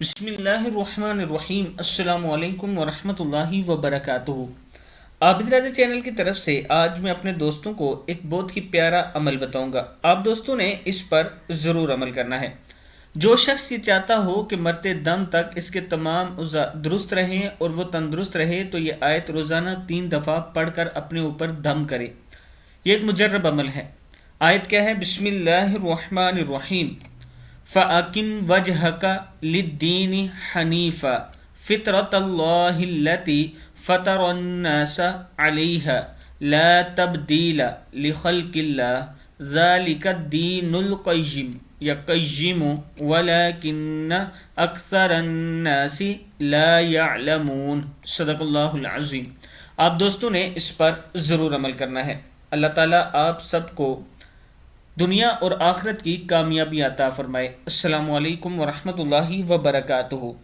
بسم اللہ الرحمن الرحیم۔ السلام علیکم ورحمۃ اللہ وبرکاتہ۔ عابد راجہ چینل کی طرف سے آج میں اپنے دوستوں کو ایک بہت ہی پیارا عمل بتاؤں گا۔ آپ دوستوں نے اس پر ضرور عمل کرنا ہے۔ جو شخص یہ چاہتا ہو کہ مرتے دم تک اس کے تمام اعضاء درست رہیں اور وہ تندرست رہے تو یہ آیت روزانہ 3 دفعہ پڑھ کر اپنے اوپر دم کرے۔ یہ ایک مجرب عمل ہے۔ آیت کیا ہے؟ بسم اللہ الرحمن الرحیم۔ فَأَقِمْ وَجْهَكَ لِلدِّينِ حَنِيفًا فِطْرَتَ اللَّهِ الَّتِي فَطَرَ النَّاسَ عَلَيْهَا لَا تَبْدِيلَ لِخَلْقِ اللَّهِ ذَلِكَ الدِّينُ الْقَيِّمُ يَقَيِّمُ وَلَكِنَّ أَكْثَرَ النَّاسِ لَا يَعْلَمُونَ۔ صدق اللہ العظیم۔ آپ دوستوں نے اس پر ضرور عمل کرنا ہے۔ اللہ تعالیٰ آپ سب کو دنیا اور آخرت کی کامیابی عطا فرمائے۔ السلام علیکم ورحمۃ اللہ وبرکاتہ۔